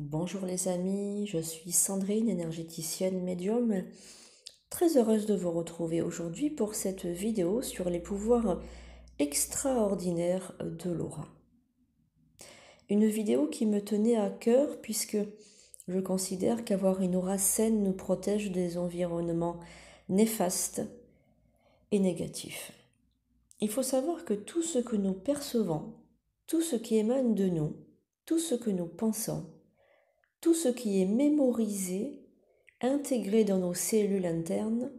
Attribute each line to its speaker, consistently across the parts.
Speaker 1: Bonjour les amis, je suis Sandrine, énergéticienne médium. Très heureuse de vous retrouver aujourd'hui pour cette vidéo sur les pouvoirs extraordinaires de l'aura. Une vidéo qui me tenait à cœur puisque je considère qu'avoir une aura saine nous protège des environnements néfastes et négatifs. Il faut savoir que tout ce que nous percevons, tout ce qui émane de nous, tout ce que nous pensons, tout ce qui est mémorisé, intégré dans nos cellules internes,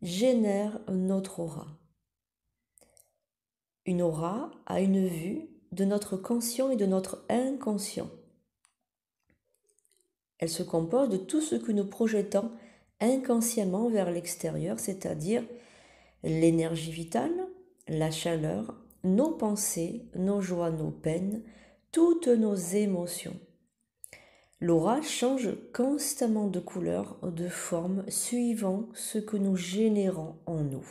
Speaker 1: génère notre aura. Une aura a une vue de notre conscient et de notre inconscient. Elle se compose de tout ce que nous projetons inconsciemment vers l'extérieur, c'est-à-dire l'énergie vitale, la chaleur, nos pensées, nos joies, nos peines, toutes nos émotions. L'aura change constamment de couleur, de forme, suivant ce que nous générons en nous.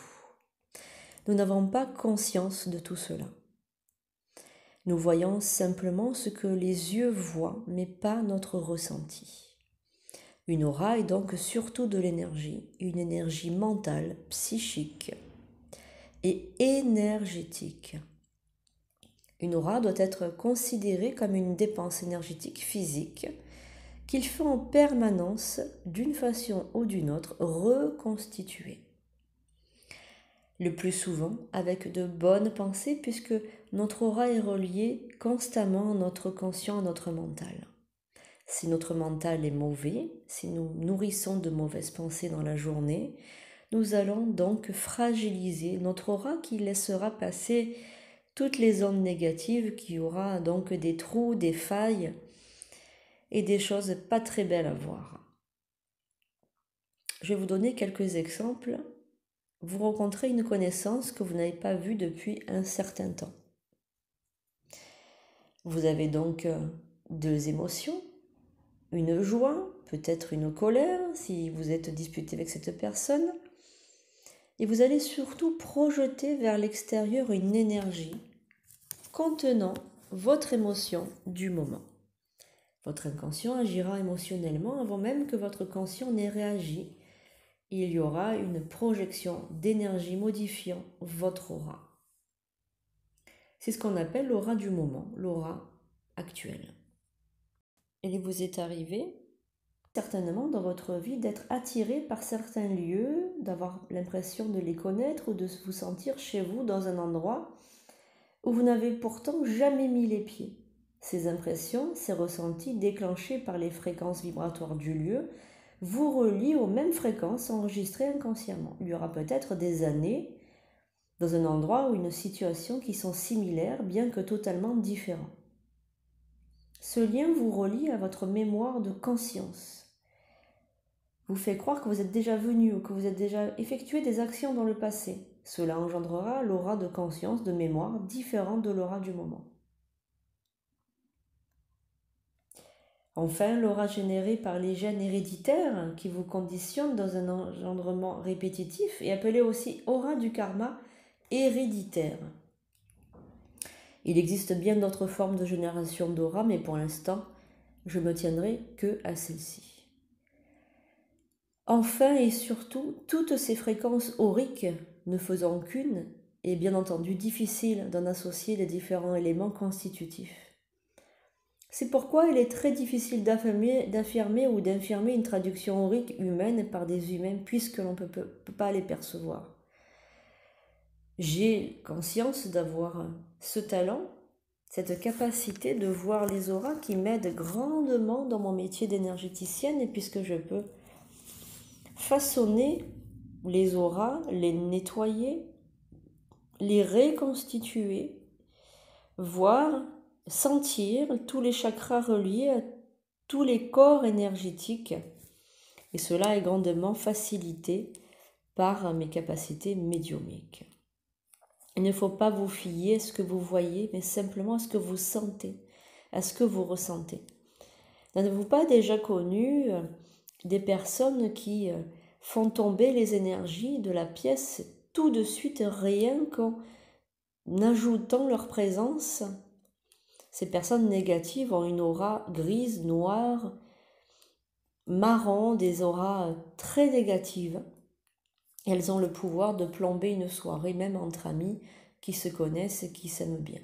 Speaker 1: Nous n'avons pas conscience de tout cela. Nous voyons simplement ce que les yeux voient, mais pas notre ressenti. Une aura est donc surtout de l'énergie, une énergie mentale, psychique et énergétique. Une aura doit être considérée comme une dépense énergétique physique qu'il faut en permanence, d'une façon ou d'une autre, reconstituer. Le plus souvent avec de bonnes pensées, puisque notre aura est reliée constamment à notre conscient, à notre mental. Si notre mental est mauvais, si nous nourrissons de mauvaises pensées dans la journée, nous allons donc fragiliser notre aura qui laissera passer toutes les ondes négatives, qui aura donc des trous, des failles, et des choses pas très belles à voir. Je vais vous donner quelques exemples. Vous rencontrez une connaissance que vous n'avez pas vue depuis un certain temps. Vous avez donc deux émotions, une joie, peut-être une colère si vous êtes disputé avec cette personne, et vous allez surtout projeter vers l'extérieur une énergie contenant votre émotion du moment. Votre inconscient agira émotionnellement avant même que votre conscient n'ait réagi. Il y aura une projection d'énergie modifiant votre aura. C'est ce qu'on appelle l'aura du moment, l'aura actuelle. Il vous est arrivé, certainement dans votre vie, d'être attiré par certains lieux, d'avoir l'impression de les connaître ou de vous sentir chez vous dans un endroit où vous n'avez pourtant jamais mis les pieds. Ces impressions, ces ressentis déclenchés par les fréquences vibratoires du lieu, vous relient aux mêmes fréquences enregistrées inconsciemment. Il y aura peut-être des années dans un endroit ou une situation qui sont similaires, bien que totalement différents. Ce lien vous relie à votre mémoire de conscience. Vous fait croire que vous êtes déjà venu ou que vous êtes déjà effectué des actions dans le passé. Cela engendrera l'aura de conscience, de mémoire, différente de l'aura du moment. Enfin, l'aura générée par les gènes héréditaires qui vous conditionnent dans un engendrement répétitif est appelée aussi aura du karma héréditaire. Il existe bien d'autres formes de génération d'aura, mais pour l'instant, je me tiendrai que à celle-ci. Enfin et surtout, toutes ces fréquences auriques, ne faisant qu'une, est bien entendu difficile d'en associer les différents éléments constitutifs. C'est pourquoi il est très difficile d'affirmer ou d'infirmer une traduction aurique humaine par des humains, puisque l'on ne peut pas les percevoir. J'ai conscience d'avoir ce talent, cette capacité de voir les auras qui m'aident grandement dans mon métier d'énergéticienne, et puisque je peux façonner les auras, les nettoyer, les reconstituer, voir, sentir tous les chakras reliés à tous les corps énergétiques, et cela est grandement facilité par mes capacités médiumiques. Il ne faut pas vous fier à ce que vous voyez, mais simplement à ce que vous sentez, à ce que vous ressentez. N'avez-vous pas déjà connu des personnes qui font tomber les énergies de la pièce tout de suite, rien qu'en ajoutant leur présence? Ces personnes négatives ont une aura grise, noire, marron, des auras très négatives. Elles ont le pouvoir de plomber une soirée, même entre amis qui se connaissent et qui s'aiment bien.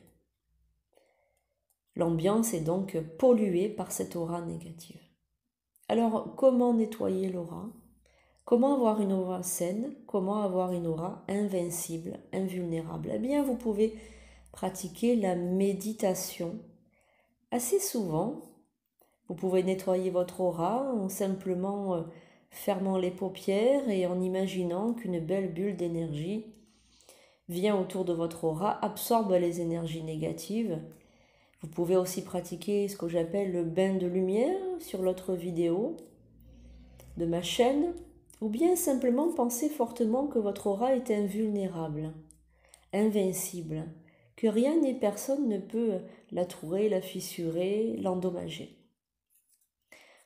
Speaker 1: L'ambiance est donc polluée par cette aura négative. Alors, comment nettoyer l'aura? Comment avoir une aura saine? Comment avoir une aura invincible, invulnérable? Eh bien, vous pouvez pratiquer la méditation assez souvent. Vous pouvez nettoyer votre aura en simplement fermant les paupières et en imaginant qu'une belle bulle d'énergie vient autour de votre aura, absorbe les énergies négatives. Vous pouvez aussi pratiquer ce que j'appelle le bain de lumière sur l'autre vidéo de ma chaîne, ou bien simplement penser fortement que votre aura est invulnérable, invincible, que rien ni personne ne peut la trouer, la fissurer, l'endommager.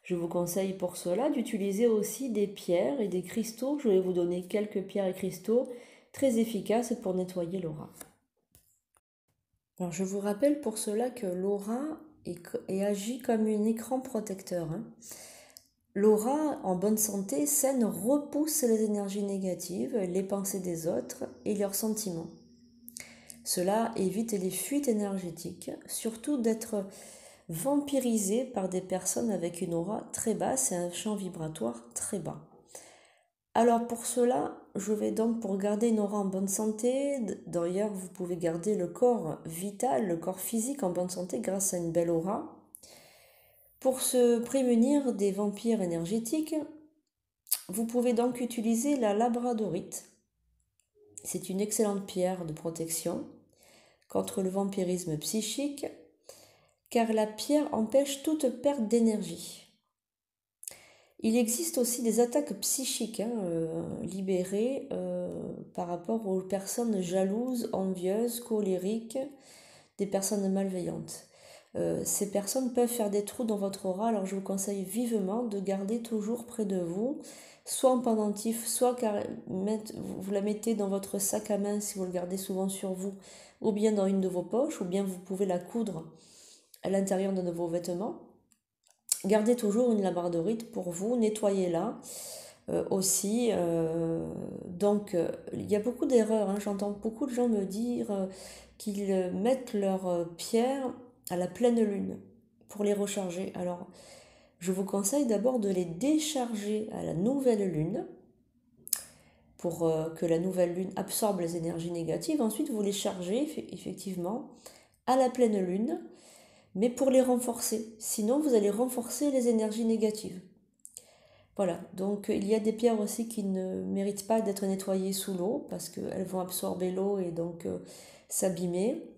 Speaker 1: Je vous conseille pour cela d'utiliser aussi des pierres et des cristaux. Je vais vous donner quelques pierres et cristaux très efficaces pour nettoyer l'aura. Alors je vous rappelle pour cela que l'aura agit comme un écran protecteur. L'aura en bonne santé saine repousse les énergies négatives, les pensées des autres et leurs sentiments. Cela évite les fuites énergétiques, surtout d'être vampirisé par des personnes avec une aura très basse et un champ vibratoire très bas. Alors pour cela, je vais donc pour garder une aura en bonne santé, d'ailleurs vous pouvez garder le corps vital, le corps physique en bonne santé grâce à une belle aura. Pour se prémunir des vampires énergétiques, vous pouvez donc utiliser la labradorite. C'est une excellente pierre de protection contre le vampirisme psychique, car la pierre empêche toute perte d'énergie. Il existe aussi des attaques psychiques libérées par rapport aux personnes jalouses, envieuses, colériques, des personnes malveillantes. Ces personnes peuvent faire des trous dans votre aura, alors je vous conseille vivement de garder toujours près de vous, soit en pendentif, soit vous la mettez dans votre sac à main si vous le gardez souvent sur vous, ou bien dans une de vos poches, ou bien vous pouvez la coudre à l'intérieur de vos vêtements. Gardez toujours une labradorite pour vous, nettoyez-la aussi. Donc, il y a beaucoup d'erreurs. J'entends beaucoup de gens me dire qu'ils mettent leurs pierres à la pleine lune pour les recharger. Alors, je vous conseille d'abord de les décharger à la nouvelle lune pour que la nouvelle lune absorbe les énergies négatives. Ensuite, vous les chargez effectivement à la pleine lune, mais pour les renforcer. Sinon, vous allez renforcer les énergies négatives. Voilà, donc il y a des pierres aussi qui ne méritent pas d'être nettoyées sous l'eau parce qu'elles vont absorber l'eau et donc s'abîmer.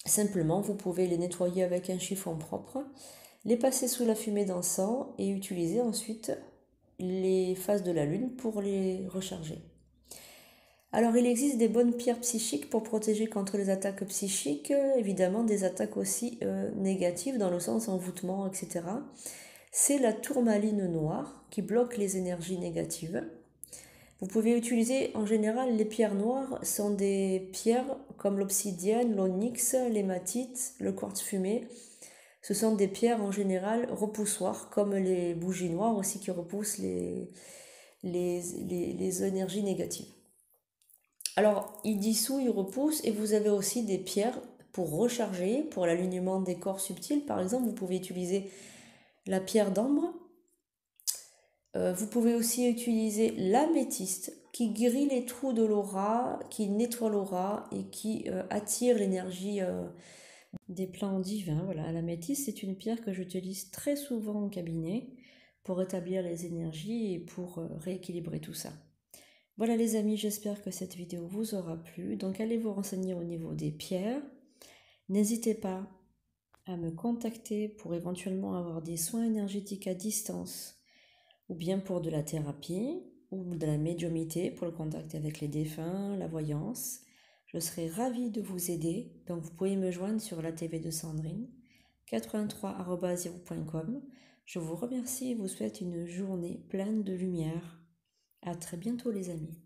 Speaker 1: Simplement, vous pouvez les nettoyer avec un chiffon propre, les passer sous la fumée d'encens et utiliser ensuite les phases de la lune pour les recharger. Alors, il existe des bonnes pierres psychiques pour protéger contre les attaques psychiques, évidemment des attaques aussi négatives dans le sens envoûtement, etc. C'est la tourmaline noire qui bloque les énergies négatives. Vous pouvez utiliser en général les pierres noires, sont des pierres comme l'obsidienne, l'onyx, l'hématite, le quartz fumé. Ce sont des pierres en général repoussoires comme les bougies noires aussi qui repoussent les énergies négatives. Alors, il dissout, il repousse et vous avez aussi des pierres pour recharger, pour l'alignement des corps subtils. Par exemple, vous pouvez utiliser la pierre d'ambre. Vous pouvez aussi utiliser l'améthyste qui guérit les trous de l'aura, qui nettoie l'aura et qui attire l'énergie des plans divins. Voilà, l'améthyste, c'est une pierre que j'utilise très souvent en cabinet pour rétablir les énergies et pour rééquilibrer tout ça. Voilà les amis, j'espère que cette vidéo vous aura plu. Donc allez vous renseigner au niveau des pierres. N'hésitez pas à me contacter pour éventuellement avoir des soins énergétiques à distance ou bien pour de la thérapie ou de la médiumnité pour le contact avec les défunts, la voyance. Je serai ravie de vous aider. Donc vous pouvez me joindre sur la TV de Sandrine 83@yahoo.com. Je vous remercie et vous souhaite une journée pleine de lumière. À très bientôt les amis.